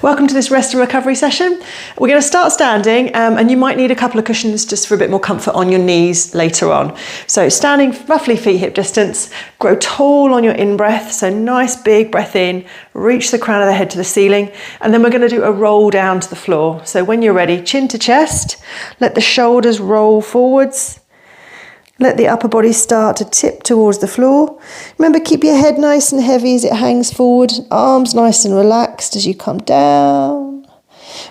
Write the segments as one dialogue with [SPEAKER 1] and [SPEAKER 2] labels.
[SPEAKER 1] Welcome to this rest and recovery session. We're going to start standing and you might need a couple of cushions just for a bit more comfort on your knees later on. So standing roughly feet hip distance, grow tall on your in-breath, so nice big breath in, reach the crown of the head to the ceiling, and then we're going to do a roll down to the floor. So when you're ready, chin to chest, let the shoulders roll forwards. Let the upper body start to tip towards the floor. Remember, keep your head nice and heavy as it hangs forward. Arms nice and relaxed as you come down.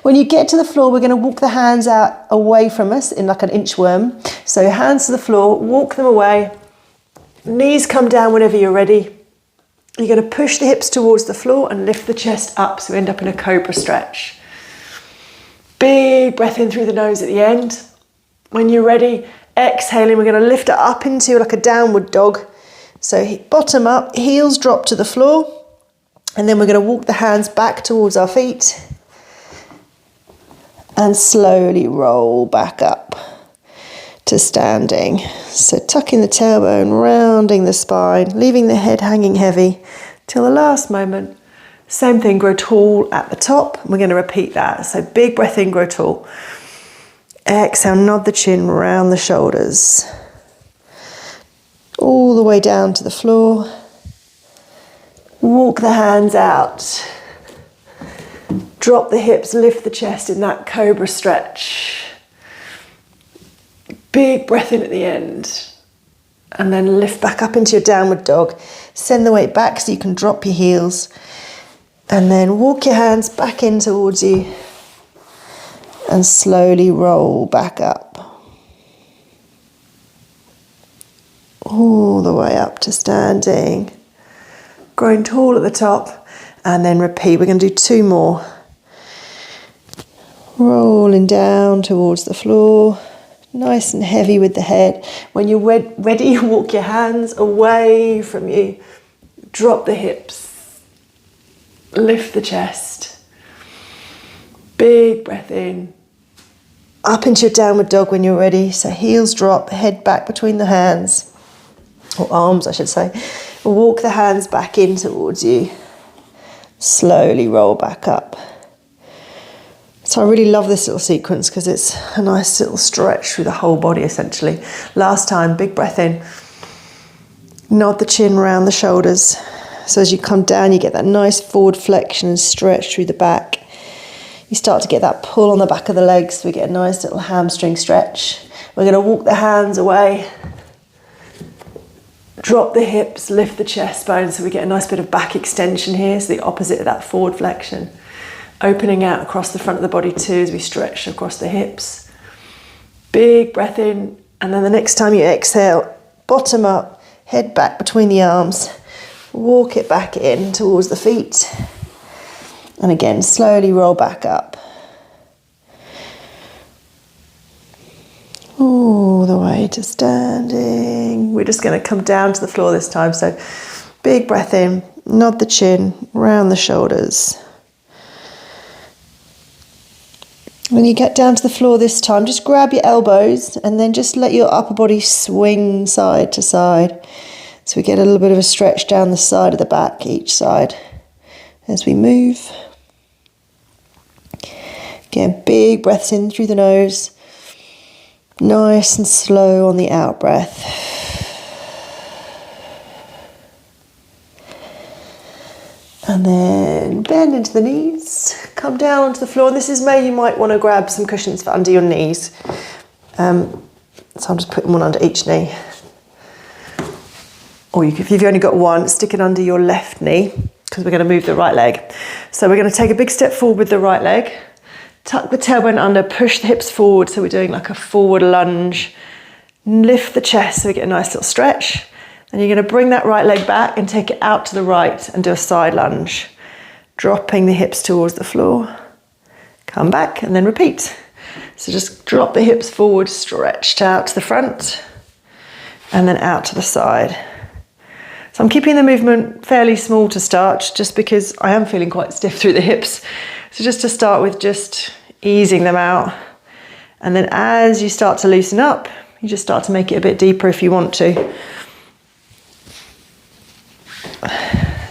[SPEAKER 1] When you get to the floor, we're going to walk the hands out away from us in like an inchworm. So hands to the floor, walk them away. Knees come down whenever you're ready. You're going to push the hips towards the floor and lift the chest up so we end up in a cobra stretch. Big breath in through the nose at the end. When you're ready, exhaling, we're going to lift it up into like a downward dog. So bottom up, heels drop to the floor. And then we're going to walk the hands back towards our feet. And slowly roll back up to standing. So tucking the tailbone, rounding the spine, leaving the head hanging heavy till the last moment. Same thing, grow tall at the top. We're going to repeat that. So big breath in, grow tall. Exhale, nod the chin round the shoulders. All the way down to the floor. Walk the hands out. Drop the hips, lift the chest in that cobra stretch. Big breath in at the end. And then lift back up into your downward dog. Send the weight back so you can drop your heels. And then walk your hands back in towards you. And slowly roll back up. All the way up to standing. Growing tall at the top. And then repeat. We're going to do two more. Rolling down towards the floor. Nice and heavy with the head. When you're ready, walk your hands away from you. Drop the hips. Lift the chest. Big breath in. Up into your downward dog when you're ready. So heels drop, head back between the hands. Or arms, I should say. Walk the hands back in towards you. Slowly roll back up. So I really love this little sequence because it's a nice little stretch through the whole body essentially. Last time, big breath in. Nod the chin around the shoulders. So as you come down, you get that nice forward flexion and stretch through the back. You start to get that pull on the back of the legs, so we get a nice little hamstring stretch. We're going to walk the hands away. Drop the hips, lift the chest bone, so we get a nice bit of back extension here, so the opposite of that forward flexion. Opening out across the front of the body too as we stretch across the hips. Big breath in, and then the next time you exhale, bottom up, head back between the arms. Walk it back in towards the feet. And again, slowly roll back up. All the way to standing. We're just going to come down to the floor this time. So big breath in, nod the chin, round the shoulders. When you get down to the floor this time, just grab your elbows and then just let your upper body swing side to side. So we get a little bit of a stretch down the side of the back, each side, as we move. Again, big breaths in through the nose. Nice and slow on the out breath. And then bend into the knees. Come down onto the floor. And this is where you might want to grab some cushions for under your knees. So I'm just putting one under each knee. Or if you've only got one, stick it under your left knee because we're going to move the right leg. So we're going to take a big step forward with the right leg. Tuck the tailbone under, push the hips forward, so we're doing like a forward lunge. Lift the chest so we get a nice little stretch. Then you're going to bring that right leg back and take it out to the right and do a side lunge. Dropping the hips towards the floor. Come back and then repeat. So just drop the hips forward, stretched out to the front, and then out to the side. So I'm keeping the movement fairly small to start, just because I am feeling quite stiff through the hips. So just to start with, just easing them out. And then as you start to loosen up, you just start to make it a bit deeper if you want to.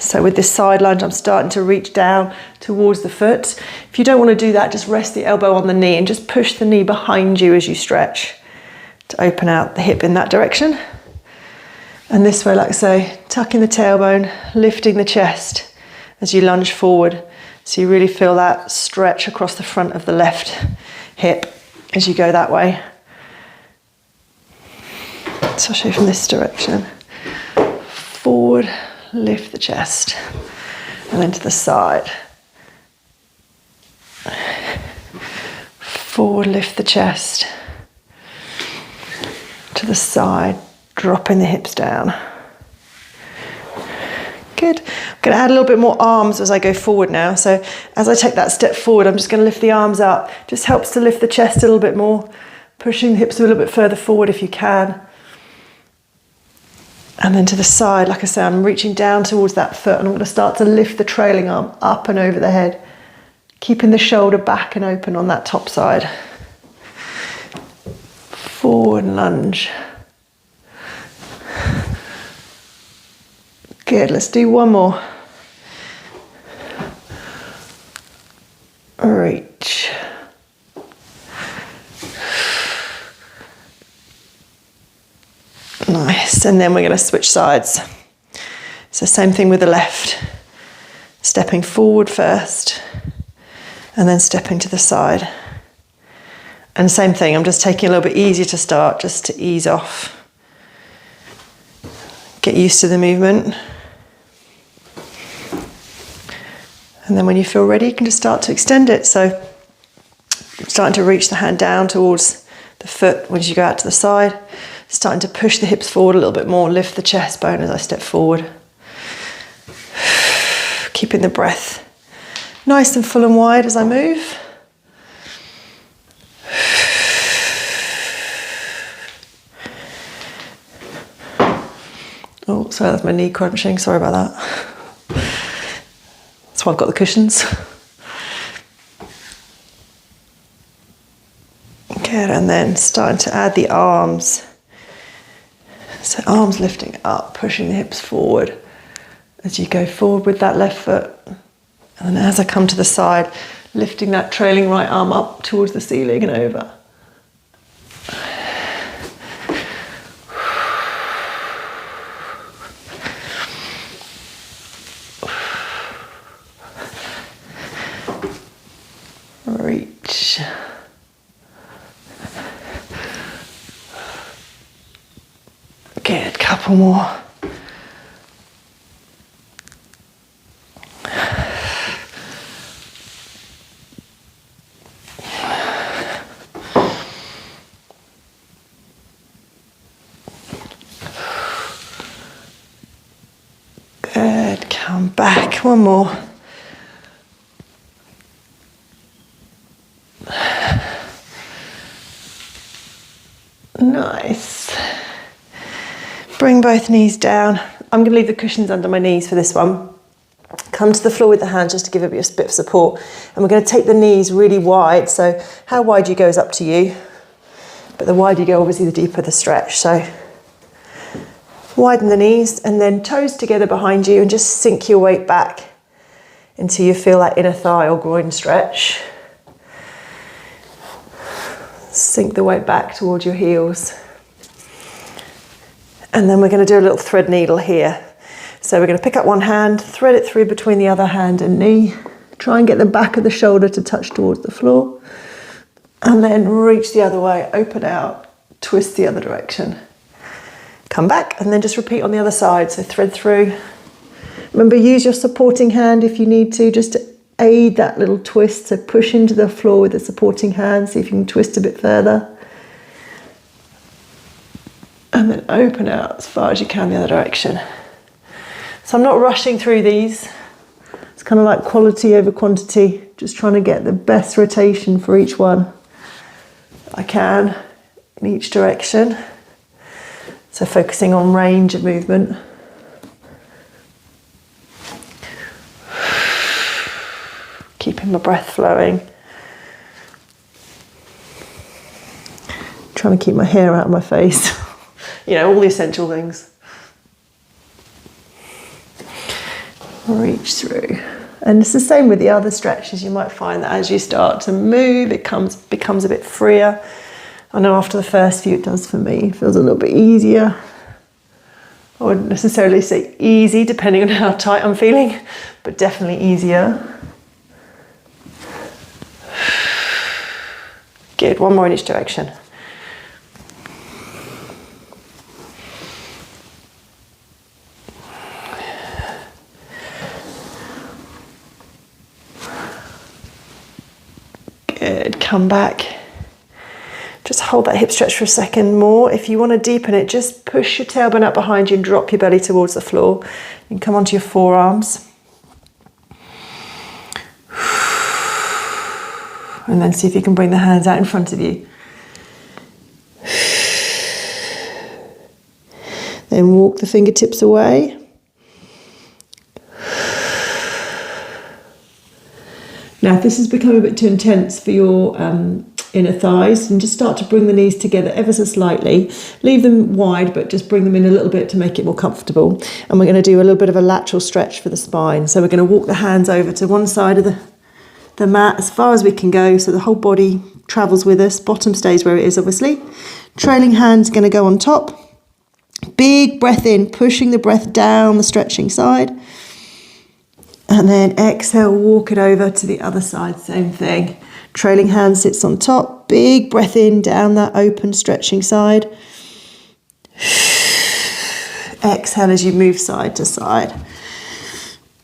[SPEAKER 1] So with this side lunge, I'm starting to reach down towards the foot. If you don't want to do that, just rest the elbow on the knee and just push the knee behind you as you stretch to open out the hip in that direction. And this way, like I say, tucking the tailbone, lifting the chest as you lunge forward. So you really feel that stretch across the front of the left hip as you go that way. So I'll show you from this direction. Forward, lift the chest, and then to the side. Forward, lift the chest. To the side, dropping the hips down. Good. I'm going to add a little bit more arms as I go forward now. So as I take that step forward, I'm just going to lift the arms up. Just helps to lift the chest a little bit more, pushing the hips a little bit further forward if you can. And then to the side, like I say, I'm reaching down towards that foot and I'm going to start to lift the trailing arm up and over the head, keeping the shoulder back and open on that top side. Forward lunge. Good, let's do one more. Reach. Nice, and then we're going to switch sides. So same thing with the left. Stepping forward first, and then stepping to the side. And same thing, I'm just taking a little bit easier to start, just to ease off. Get used to the movement. And then when you feel ready, you can just start to extend it. So starting to reach the hand down towards the foot once you go out to the side. Starting to push the hips forward a little bit more, lift the chest bone as I step forward. Keeping the breath nice and full and wide as I move. Oh, sorry, that's my knee crunching, sorry about that. That's why I've got the cushions. Good, and then starting to add the arms. So arms lifting up, pushing the hips forward as you go forward with that left foot. And then as I come to the side, lifting that trailing right arm up towards the ceiling and over. Reach. Good, couple more. Good, come back, one more. Nice. Bring both knees down. I'm going to leave the cushions under my knees for this one. Come to the floor with the hands just to give a bit of support. And we're going to take the knees really wide. So how wide you go is up to you. But the wider you go, obviously, the deeper the stretch. So widen the knees and then toes together behind you and just sink your weight back until you feel that inner thigh or groin stretch. Sink the weight back towards your heels. And then we're going to do a little thread needle here. So we're going to pick up one hand, thread it through between the other hand and knee. Try and get the back of the shoulder to touch towards the floor. And then reach the other way, open out, twist the other direction. Come back and then just repeat on the other side. So thread through. Remember, use your supporting hand if you need to, just to aid that little twist. So push into the floor with the supporting hand, see if you can twist a bit further. And then open out as far as you can the other direction. So I'm not rushing through these. It's kind of like quality over quantity, just trying to get the best rotation for each one I can in each direction. So focusing on range of movement. Keeping my breath flowing. Trying to keep my hair out of my face. You know, all the essential things. Reach through. And it's the same with the other stretches. You might find that as you start to move, it becomes a bit freer. I know after the first few it does for me. It feels a little bit easier. I wouldn't necessarily say easy, depending on how tight I'm feeling, but definitely easier. Good, one more in each direction. Good, come back. Just hold that hip stretch for a second more. If you want to deepen it, just push your tailbone up behind you and drop your belly towards the floor. You can come onto your forearms. And then see if you can bring the hands out in front of you. Then walk the fingertips away. Now, if this has become a bit too intense for your inner thighs, and just start to bring the knees together ever so slightly. Leave them wide, but just bring them in a little bit to make it more comfortable. And we're going to do a little bit of a lateral stretch for the spine. So we're going to walk the hands over to one side of the mat as far as we can go, so the whole body travels with us. Bottom stays where it is, obviously. Trailing hands going to go on top. Big breath in, pushing the breath down the stretching side. And then exhale, walk it over to the other side, same thing. Trailing hand sits on top, big breath in, down that open stretching side. Exhale as you move side to side.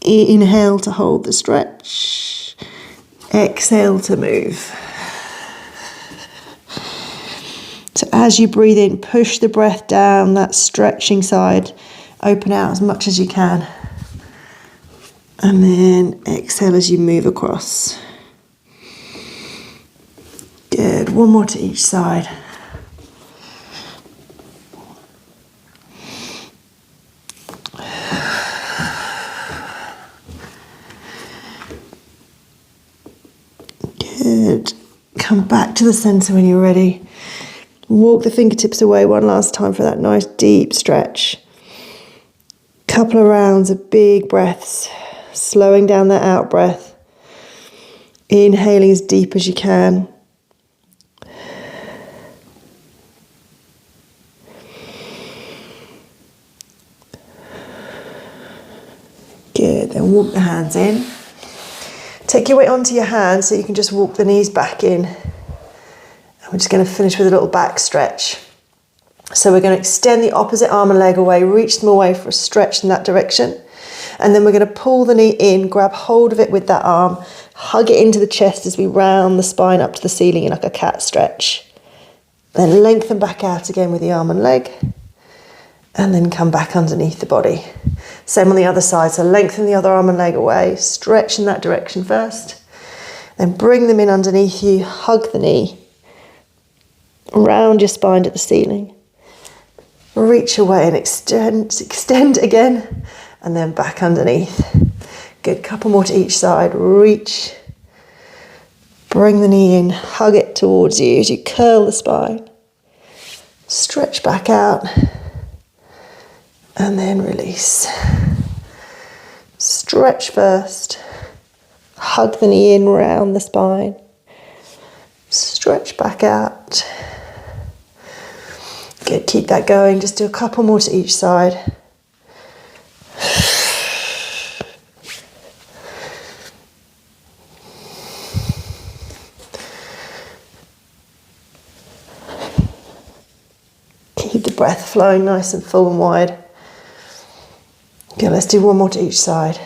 [SPEAKER 1] Inhale to hold the stretch. Exhale to move. So as you breathe in, push the breath down that stretching side. Open out as much as you can. And then exhale as you move across. Good, one more to each side. Good, come back to the center when you're ready. Walk the fingertips away one last time for that nice deep stretch. Couple of rounds of big breaths. Slowing down that out breath. Inhaling as deep as you can. Good, then walk the hands in. Take your weight onto your hands so you can just walk the knees back in. And we're just going to finish with a little back stretch. So we're going to extend the opposite arm and leg away, reach them away for a stretch in that direction. And then we're going to pull the knee in, grab hold of it with that arm, hug it into the chest as we round the spine up to the ceiling in like a cat stretch. Then lengthen back out again with the arm and leg. And then come back underneath the body. Same on the other side, so lengthen the other arm and leg away, stretch in that direction first. Then bring them in underneath you, hug the knee. Round your spine to the ceiling. Reach away and extend again. And then back underneath. Good, couple more to each side. Reach. Bring the knee in, hug it towards you as you curl the spine. Stretch back out. And then release. Stretch first. Hug the knee in, round the spine. Stretch back out. Good, keep that going. Just do a couple more to each side. Keep the breath flowing nice and full and wide. Okay, let's do one more to each side.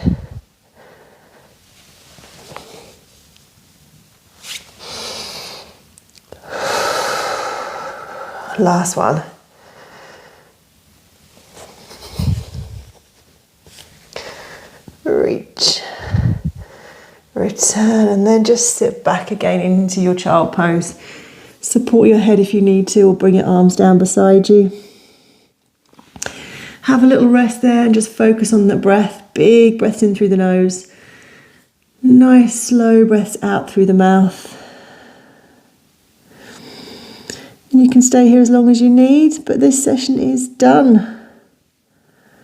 [SPEAKER 1] Last one. Reach. Return, and then just sit back again into your child pose. Support your head if you need to, or bring your arms down beside you. Have a little rest there and just focus on the breath. Big breaths in through the nose. Nice slow breaths out through the mouth. And you can stay here as long as you need, but this session is done.